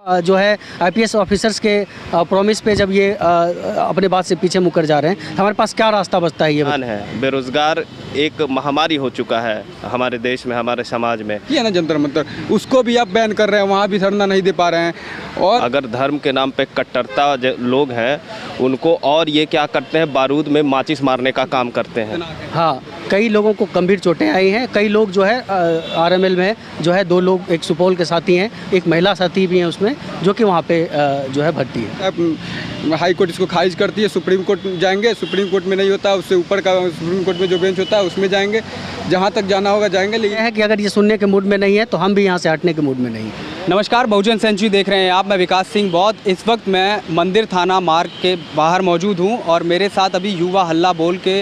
जो है IPS officers के प्रॉमिस पे जब ये अपने बात से पीछे मुकर जा रहे हैं, हमारे पास क्या रास्ता बचता है? ये है बेरोजगार एक महामारी हो चुका है हमारे देश में, हमारे समाज में। ये ना जंतर मंतर, उसको भी आप बैन कर रहे हैं, वहाँ भी धरना नहीं दे पा रहे हैं। और अगर धर्म के नाम पे कट्टरता लोग हैं उनको, और ये क्या करते हैं, बारूद में माचिस मारने का काम करते हैं। हाँ, कई लोगों को गंभीर चोटें आई हैं। कई लोग जो है आरएमएल में जो है 2 लोग, एक सुपौल के साथी हैं, एक महिला साथी भी हैं उसमें, जो कि वहाँ पे जो है भर्ती है। हाई कोर्ट इसको खारिज करती है, सुप्रीम कोर्ट जाएंगे, सुप्रीम कोर्ट में नहीं होता, उससे ऊपर का सुप्रीम कोर्ट में जो बेंच होता है उसमें जाएंगे, जहाँ तक जाना होगा जाएंगे। लेकिन यह है कि अगर ये सुनने के मूड में नहीं है तो हम भी यहाँ से हटने के मूड में नहीं। नमस्कार, बहुजन सेंचुरी देख रहे हैं आप। मैं विकास सिंह बौद्ध। इस वक्त मैं मंदिर थाना मार्ग के बाहर मौजूद हूं और मेरे साथ अभी युवा हल्ला बोल के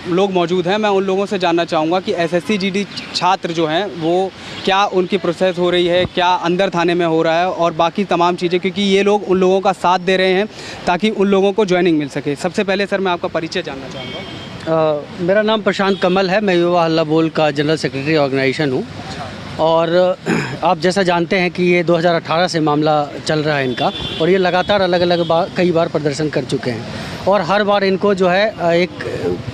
लोग मौजूद हैं। मैं उन लोगों से जानना चाहूँगा कि एसएससी जीडी छात्र जो हैं वो क्या उनकी प्रोसेस हो रही है, क्या अंदर थाने में हो रहा है और बाकी तमाम चीज़ें, क्योंकि ये लोग उन लोगों का साथ दे रहे हैं ताकि उन लोगों को ज्वाइनिंग मिल सके। सबसे पहले सर मैं आपका परिचय जानना चाहूँगा। मेरा नाम प्रशांत कमल है। मैं युवा हल्ला बोल का जनरल सेक्रेटरी ऑर्गेनाइजेशन हूँ। और आप जैसा जानते हैं कि ये 2018 से मामला चल रहा है इनका, और ये लगातार अलग अलग कई बार प्रदर्शन कर चुके हैं और हर बार इनको जो है एक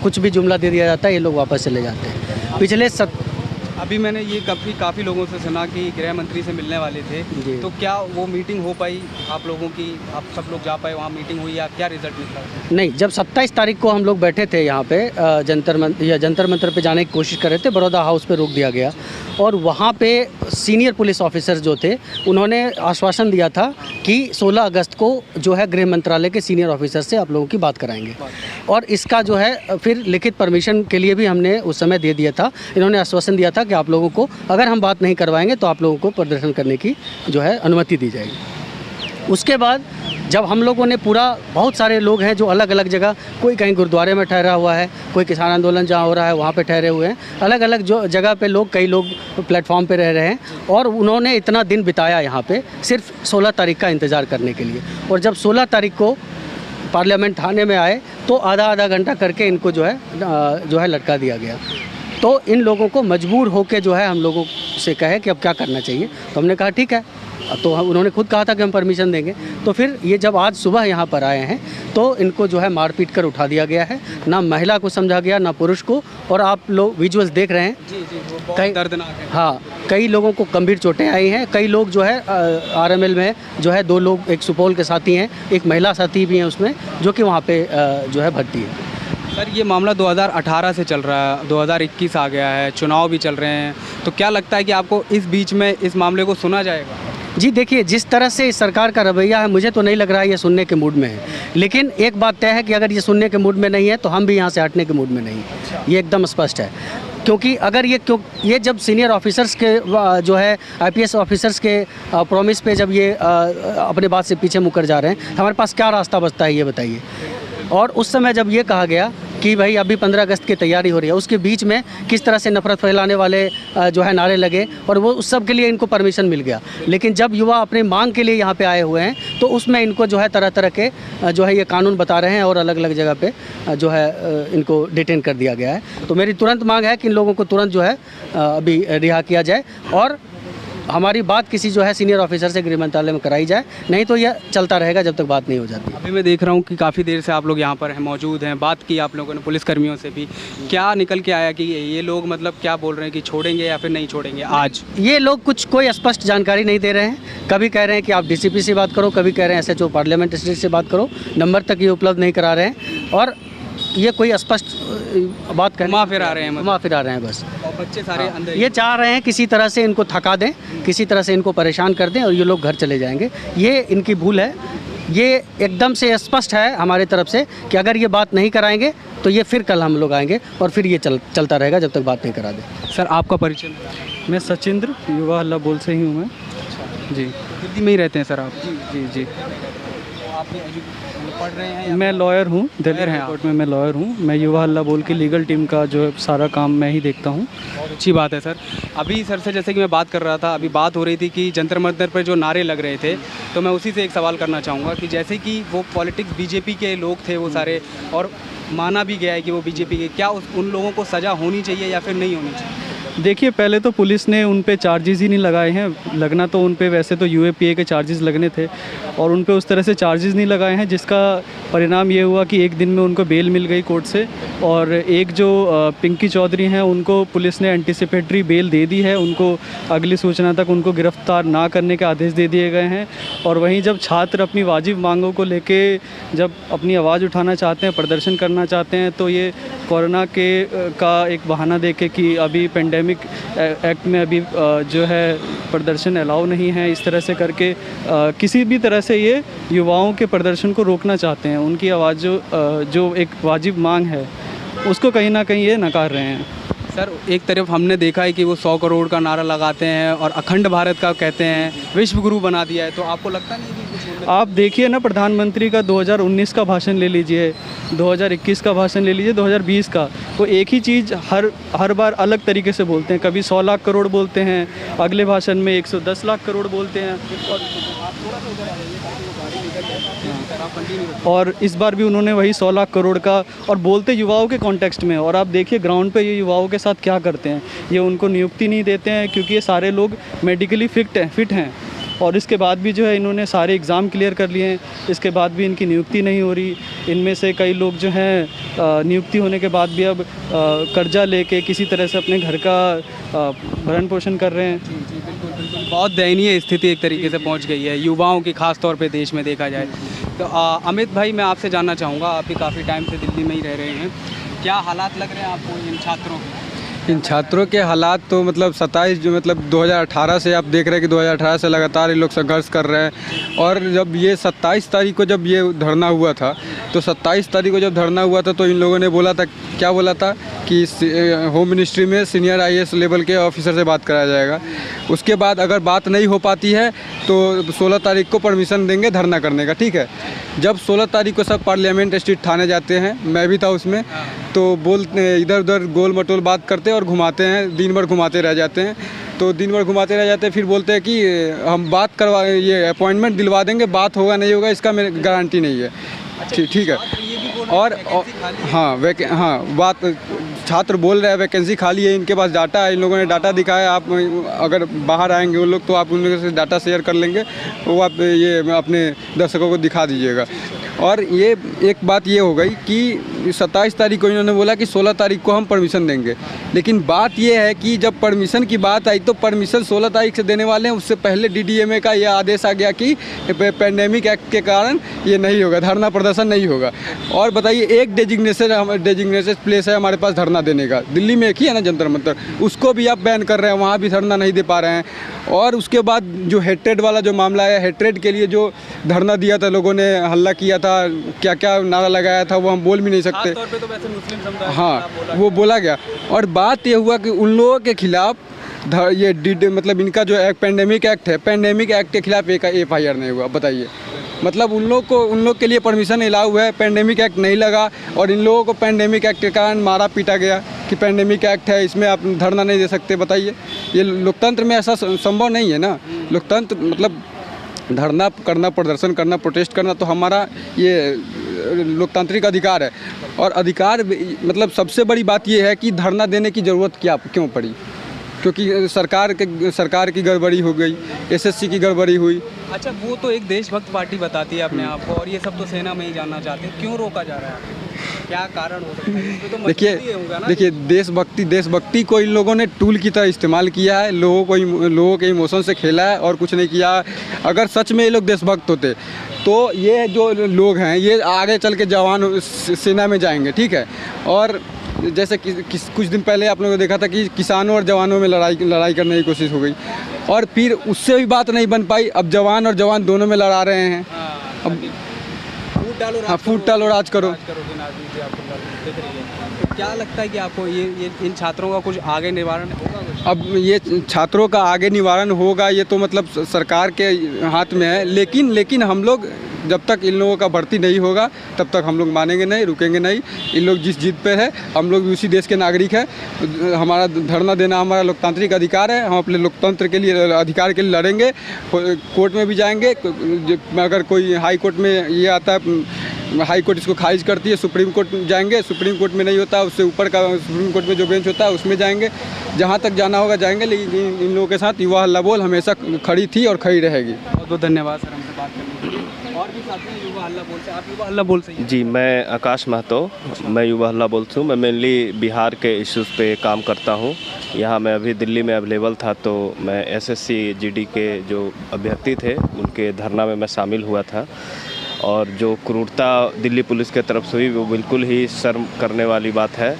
कुछ भी जुमला दे दिया जाता है, ये लोग वापस चले जाते हैं। पिछले अभी मैंने ये काफ़ी लोगों से सुना कि गृह मंत्री से मिलने वाले थे, तो क्या वो मीटिंग हो पाई आप लोगों की? आप सब लोग जा पाए वहाँ, मीटिंग हुई या क्या रिजल्ट निकला? नहीं, जब 27 तारीख को हम लोग बैठे थे यहाँ पे जंतर मंतर पे जाने की कोशिश कर रहे थे, बड़ौदा हाउस पे रोक दिया गया और वहाँ पे सीनियर पुलिस ऑफिसर जो थे उन्होंने आश्वासन दिया था कि 16 अगस्त को जो है गृह मंत्रालय के सीनियर ऑफिसर से आप लोगों की बात कराएंगे। और इसका जो है फिर लिखित परमिशन के लिए भी हमने उस समय दे दिया था। इन्होंने आश्वासन दिया था कि आप लोगों को अगर हम बात नहीं करवाएंगे तो आप लोगों को प्रदर्शन करने की जो है अनुमति दी जाएगी। उसके बाद जब हम लोगों ने बहुत सारे लोग हैं जो अलग अलग जगह, कोई कहीं गुरुद्वारे में ठहरा हुआ है, कोई किसान आंदोलन जहाँ हो रहा है वहाँ पे ठहरे हुए हैं, अलग अलग जो जगह पे कई लोग प्लेटफॉर्म पे रह रहे हैं और उन्होंने इतना दिन बिताया यहाँ पे सिर्फ 16 तारीख का इंतज़ार करने के लिए। और जब 16 तारीख को पार्लियामेंट थाने में आए तो आधा घंटा करके इनको जो है लटका दिया गया। तो इन लोगों को मजबूर होकर जो है हम लोगों से कहे कि अब क्या करना चाहिए, तो हमने कहा ठीक है। तो उन्होंने खुद कहा था कि हम परमिशन देंगे। तो फिर ये जब आज सुबह यहाँ पर आए हैं तो इनको जो है मार पीट कर उठा दिया गया है, ना महिला को समझा गया ना पुरुष को। और आप लोग विजुअल्स देख रहे हैं, वो बहुत दर्दनाक है। हाँ, कई लोगों को गंभीर चोटें आई हैं। कई लोग जो है आरएमएल में जो है 2 लोग, एक सुपौल के साथी हैं, एक महिला साथी भी हैं उसमें, जो कि वहाँ पे जो है भर्ती है। सर ये मामला 2018 से चल रहा है, 2021 आ गया है, चुनाव भी चल रहे हैं, तो क्या लगता है कि आपको इस बीच में इस मामले को सुना जाएगा? जी देखिए, जिस तरह से इस सरकार का रवैया है मुझे तो नहीं लग रहा है ये सुनने के मूड में है। लेकिन एक बात तय है कि अगर ये सुनने के मूड में नहीं है तो हम भी यहाँ से हटने के मूड में नहीं, ये एकदम स्पष्ट है। क्योंकि अगर ये जब सीनियर ऑफिसर्स के जो है आईपीएस ऑफिसर्स के प्रॉमिस पे जब ये अपने बात से पीछे मुकर जा रहे हैं, हमारे पास क्या रास्ता बचता है ये बताइए। और उस समय जब ये कहा गया कि भाई अभी 15 अगस्त की तैयारी हो रही है, उसके बीच में किस तरह से नफरत फैलाने वाले जो है नारे लगे और वो उस सब के लिए इनको परमिशन मिल गया। लेकिन जब युवा अपने मांग के लिए यहाँ पे आए हुए हैं तो उसमें इनको जो है तरह तरह के जो है ये कानून बता रहे हैं और अलग अलग जगह पे जो है इनको डिटेन कर दिया गया है। तो मेरी तुरंत मांग है कि इन लोगों को तुरंत जो है अभी रिहा किया जाए और हमारी बात किसी जो है सीनियर ऑफिसर से गृह मंत्रालय में कराई जाए, नहीं तो यह चलता रहेगा जब तक बात नहीं हो जाती। अभी मैं देख रहा हूँ कि काफ़ी देर से आप लोग यहाँ पर हैं, मौजूद हैं, बात की आप लोगों ने पुलिसकर्मियों से भी। क्या निकल के आया कि ये लोग मतलब क्या बोल रहे हैं कि छोड़ेंगे या फिर नहीं छोड़ेंगे? आज ये लोग कोई स्पष्ट जानकारी नहीं दे रहे हैं। कभी कह रहे हैं कि आप डीसीपी से बात करो, कभी कह रहे हैं SHO पार्लियामेंट स्टेट से बात करो, नंबर तक ये उपलब्ध नहीं करा रहे हैं और ये कोई स्पष्ट बात करने घुमा फिरा रहे हैं बस। और बच्चे सारे अंदर ये चाह रहे हैं किसी तरह से इनको थका दें, किसी तरह से इनको परेशान कर दें और ये लोग घर चले जाएंगे। ये इनकी भूल है। ये एकदम से स्पष्ट है हमारे तरफ से कि अगर ये बात नहीं कराएंगे तो ये फिर कल हम लोग आएंगे और फिर ये चलता रहेगा जब तक बात नहीं करा दें। सर आपका परिचय? मैं सचिंद्र, युवा हल्ला बोल से ही हूँ मैं। जी, दिल्ली में ही रहते हैं सर आप? जी। आप पढ़ रहे हैं? मैं लॉयर हूँ, दिल्ली हाई कोर्ट में मैं लॉयर हूँ। मैं युवा हल्ला बोल की लीगल टीम का जो है सारा काम मैं ही देखता हूँ। बहुत अच्छी बात है सर। अभी सर से जैसे कि मैं बात कर रहा था, अभी बात हो रही थी कि जंतर मंतर पर जो नारे लग रहे थे, तो मैं उसी से एक सवाल करना चाहूँगा कि जैसे कि वो पॉलिटिक्स बीजेपी के लोग थे वो सारे, और माना भी गया है कि वो बीजेपी के, क्या उन लोगों को सज़ा होनी चाहिए या फिर नहीं होनी चाहिए? देखिए, पहले तो पुलिस ने उन पे चार्जेस ही नहीं लगाए हैं। लगना तो उन पे वैसे तो यूएपीए के चार्जेस लगने थे और उन पे उस तरह से चार्जेस नहीं लगाए हैं, जिसका परिणाम ये हुआ कि एक दिन में उनको बेल मिल गई कोर्ट से। और एक जो पिंकी चौधरी हैं, उनको पुलिस ने एंटिसिपेटरी बेल दे दी है। उनको अगली सूचना तक उनको गिरफ्तार ना करने के आदेश दे दिए गए हैं। और वहीं जब छात्र अपनी वाजिब मांगों को लेके जब अपनी आवाज़ उठाना चाहते हैं, प्रदर्शन करना चाहते हैं, तो ये कोरोना का एक बहाना देके कि अभी पेंडेमिक एक्ट में अभी जो है प्रदर्शन अलाउ नहीं है, इस तरह से करके किसी भी तरह से ये युवाओं के प्रदर्शन को रोकना चाहते हैं। उनकी आवाज़ जो एक वाजिब मांग है उसको कहीं ना कहीं ये नकार रहे हैं। सर, एक तरफ हमने देखा है कि वो 100 करोड़ का नारा लगाते हैं और अखंड भारत का कहते हैं, विश्व गुरु बना दिया है, तो आपको लगता नहीं कि कुछ आप देखिए ना, प्रधानमंत्री का 2019 का भाषण ले लीजिए, 2021 का भाषण ले लीजिए, 2020 का, वो एक ही चीज़ हर बार अलग तरीके से बोलते हैं। कभी 100 लाख करोड़ बोलते हैं, अगले भाषण में 110 लाख करोड़ बोलते हैं, और इस बार भी उन्होंने वही 100 लाख करोड़ का, और बोलते युवाओं के कॉन्टेक्स्ट में। और आप देखिए ग्राउंड पे ये युवाओं के साथ क्या करते हैं। ये उनको नियुक्ति नहीं देते हैं क्योंकि ये सारे लोग मेडिकली फिट हैं और इसके बाद भी जो है इन्होंने सारे एग्ज़ाम क्लियर कर लिए हैं, इसके बाद भी इनकी नियुक्ति नहीं हो रही। इनमें से कई लोग जो हैं नियुक्ति होने के बाद भी अब कर्जा लेके किसी तरह से अपने घर का भरण पोषण कर रहे हैं। बिल्कुल बहुत दयनीय स्थिति एक तरीके से पहुंच गई है युवाओं की, खास तौर पे देश में देखा जाए तो। अमित भाई, मैं आपसे जानना चाहूँगा, आप भी काफ़ी टाइम से दिल्ली में ही रह रहे हैं, क्या हालात लग रहे हैं आपको इन छात्रों के? इन छात्रों के हालात तो मतलब 27 जो मतलब 2018 से आप देख रहे हैं कि 2018 से लगातार ये लोग संघर्ष कर रहे हैं। और जब ये 27 तारीख को जब ये धरना हुआ था, तो 27 तारीख को जब धरना हुआ था तो इन लोगों ने बोला था, क्या बोला था कि होम मिनिस्ट्री में सीनियर आईएएस लेवल के ऑफिसर से बात कराया जाएगा। उसके बाद अगर बात नहीं हो पाती है तो 16 तारीख को परमिशन देंगे धरना करने का, ठीक है। जब 16 तारीख को सब पार्लियामेंट स्ट्रीट थाने जाते हैं, मैं भी था उसमें, तो बोलते इधर उधर गोल मटोल बात करते और घुमाते हैं, दिन भर घुमाते रह जाते हैं। तो दिन भर घुमाते रह जाते हैं, फिर बोलते हैं कि हम बात करवा, ये अपॉइंटमेंट दिलवा देंगे, बात होगा नहीं होगा इसका मेरी गारंटी नहीं है, ठीक है। और हाँ बात छात्र बोल रहे हैं वैकेंसी खाली है, इनके पास डाटा है, इन लोगों ने डाटा दिखाया। आप अगर बाहर आएंगे वो लोग तो आप उन लोगों से डाटा शेयर कर लेंगे, वो आप ये अपने दर्शकों को दिखा दीजिएगा। और ये एक बात ये हो गई कि 27 तारीख को इन्होंने बोला कि 16 तारीख को हम परमिशन देंगे, लेकिन बात ये है कि जब परमिशन की बात आई तो परमिशन 16 तारीख से देने वाले हैं। उससे पहले डीडीएमए का ये आदेश आ गया कि पेंडेमिक एक्ट के कारण ये नहीं होगा, धरना प्रदर्शन नहीं होगा। और बताइए, एक डेजिग्नेटेड प्लेस है हमारे पास धरना देने का, दिल्ली में एक ही है ना, जंतर मंतर, उसको भी आप बैन कर रहे हैं, वहाँ भी धरना नहीं दे पा रहे हैं। और उसके बाद जो हेट्रेड वाला जो मामला है, हेट्रेड के लिए जो धरना दिया था, लोगों ने हल्ला किया था, क्या क्या नारा लगाया था, वो हम बोल भी नहीं सकते। तौर पे तो वैसे मुस्लिम समुदाय हाँ, वो बोला गया। और बात ये हुआ कि उन लोगों के खिलाफ ये मतलब इनका जो पेंडेमिक एक्ट है, पेंडेमिक एक्ट के खिलाफ एक FIR नहीं हुआ। बताइए, मतलब उन लोग के लिए परमिशन अलाउ है, पेंडेमिक एक्ट नहीं लगा, और इन लोगों को पेंडेमिक एक्ट के कारण मारा पीटा गया कि पेंडेमिक एक्ट है, इसमें आप धरना नहीं दे सकते। बताइए, ये लोकतंत्र में ऐसा संभव नहीं है ना। लोकतंत्र मतलब धरना करना, प्रदर्शन करना, प्रोटेस्ट करना तो हमारा ये लोकतांत्रिक अधिकार है। और अधिकार मतलब सबसे बड़ी बात ये है कि धरना देने की ज़रूरत क्यों पड़ी, क्योंकि सरकार की गड़बड़ी हो गई, SSC की गड़बड़ी हुई। अच्छा, वो तो एक देशभक्त पार्टी बताती है अपने आप को, और ये सब तो सेना में ही जानना चाहते हैं, क्यों रोका जा रहा है, क्या कारण हो सकता है? तो देखिए देशभक्ति को इन लोगों ने टूल की तरह इस्तेमाल किया है, लोगों के इमोशन से खेला है और कुछ नहीं किया। अगर सच में ये लोग देशभक्त होते तो ये जो लोग हैं ये आगे चल के जवान सेना में जाएंगे, ठीक है। और जैसे कुछ दिन पहले आप लोगों ने देखा था कि किसानों और जवानों में लड़ाई करने की कोशिश हो गई, और फिर उससे भी बात नहीं बन पाई। अब जवान और जवान दोनों में लड़ा रहे हैं। अब फूट डालो राज करो। क्या लगता है कि आपको ये इन छात्रों का कुछ आगे निवारण होगा? अब ये छात्रों का आगे निवारण होगा ये तो मतलब सरकार के हाथ में है, लेकिन हम लोग जब तक इन लोगों का भर्ती नहीं होगा तब तक हम लोग मानेंगे नहीं, रुकेंगे नहीं। इन लोग जिस जिद पे है, हम लोग भी उसी देश के नागरिक हैं। हमारा धरना देना हमारा लोकतांत्रिक अधिकार है। हम अपने लोकतंत्र के लिए, अधिकार के लिए लड़ेंगे, कोर्ट में भी जाएंगे। अगर कोई हाई कोर्ट में ये आता है हाई कोर्ट इसको खारिज करती है, सुप्रीम कोर्ट जाएंगे, सुप्रीम कोर्ट में नहीं होता, उससे ऊपर का सुप्रीम कोर्ट में जो बेंच होता है उसमें जाएंगे, जहाँ तक जाना होगा जाएंगे। लेकिन इन लोगों के साथ युवा हल्ला बोल हमेशा खड़ी थी और खड़ी रहेगी। बहुत बहुत धन्यवाद सर हमसे बात करने के लिए। और भी साथी हैं युवा हल्ला बोल से, आप युवा हल्ला बोल से ही हैं? जी, मैं आकाश महतो, मैं युवा हल्ला बोलता हूँ। मैं मेनली बिहार के इश्यूज़ पे काम करता हूँ। यहाँ मैं अभी दिल्ली में अवेलेबल था, तो मैं एसएससी जीडी के जो अभ्यर्थी थे उनके धरना में मैं शामिल हुआ था। और जो क्रूरता दिल्ली पुलिस के तरफ से हुई वो बिल्कुल ही शर्म करने वाली बात है।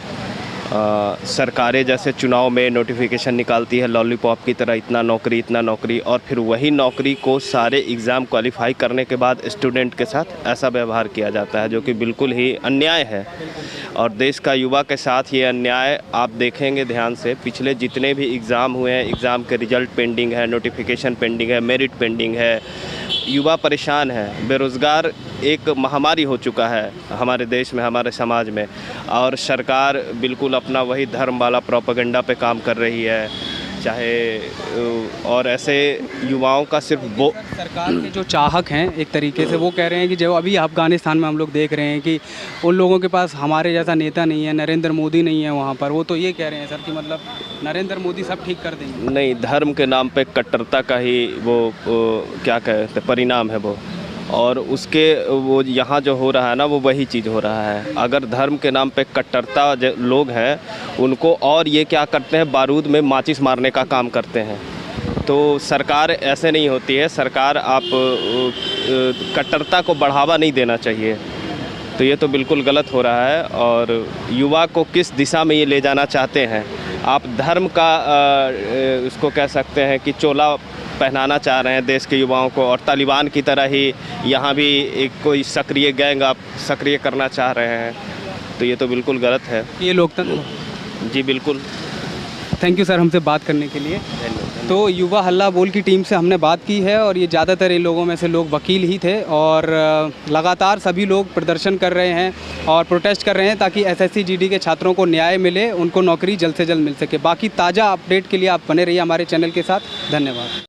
सरकारें जैसे चुनाव में नोटिफिकेशन निकालती है लॉलीपॉप की तरह, इतना नौकरी, और फिर वही नौकरी को सारे एग्ज़ाम क्वालिफाई करने के बाद स्टूडेंट के साथ ऐसा व्यवहार किया जाता है, जो कि बिल्कुल ही अन्याय है। और देश का युवा के साथ ये अन्याय आप देखेंगे ध्यान से, पिछले जितने भी एग्ज़ाम हुए हैं, एग्ज़ाम के रिज़ल्ट पेंडिंग है, नोटिफिकेशन पेंडिंग है, मेरिट पेंडिंग है, युवा परेशान है। बेरोज़गार एक महामारी हो चुका है हमारे देश में, हमारे समाज में, और सरकार बिल्कुल अपना वही धर्म वाला प्रोपेगेंडा पे काम कर रही है। चाहे और ऐसे युवाओं का सिर्फ वो सरकार के जो चाहक हैं एक तरीके से, वो कह रहे हैं कि जो अभी अफ़गानिस्तान में हम लोग देख रहे हैं कि उन लोगों के पास हमारे जैसा नेता नहीं है, नरेंद्र मोदी नहीं है वहाँ पर, वो तो ये कह रहे हैं सर कि मतलब नरेंद्र मोदी सब ठीक कर देंगे। नहीं, धर्म के नाम पे कट्टरता का ही वो क्या कहते हैं परिणाम है वो, और उसके वो यहाँ जो हो रहा है ना वो वही चीज़ हो रहा है। अगर धर्म के नाम पे कट्टरता लोग हैं उनको, और ये क्या करते हैं, बारूद में माचिस मारने का काम करते हैं। तो सरकार ऐसे नहीं होती है। सरकार आप कट्टरता को बढ़ावा नहीं देना चाहिए। तो ये तो बिल्कुल गलत हो रहा है। और युवा को किस दिशा में ये ले जाना चाहते हैं, आप धर्म का उसको कह सकते हैं कि चोला पहनाना चाह रहे हैं देश के युवाओं को, और तालिबान की तरह ही यहाँ भी एक कोई सक्रिय गैंग आप सक्रिय करना चाह रहे हैं। तो ये तो बिल्कुल गलत है। ये लोकतंत्र। जी बिल्कुल। थैंक यू सर हमसे बात करने के लिए। तो युवा हल्ला बोल की टीम से हमने बात की है, और ये ज़्यादातर इन लोगों में से लोग वकील ही थे, और लगातार सभी लोग प्रदर्शन कर रहे हैं और प्रोटेस्ट कर रहे हैं ताकि एसएससी जीडी के छात्रों को न्याय मिले, उनको नौकरी जल्द से जल्द मिल सके। बाकी ताज़ा अपडेट के लिए आप बने रहिए हमारे चैनल के साथ। धन्यवाद।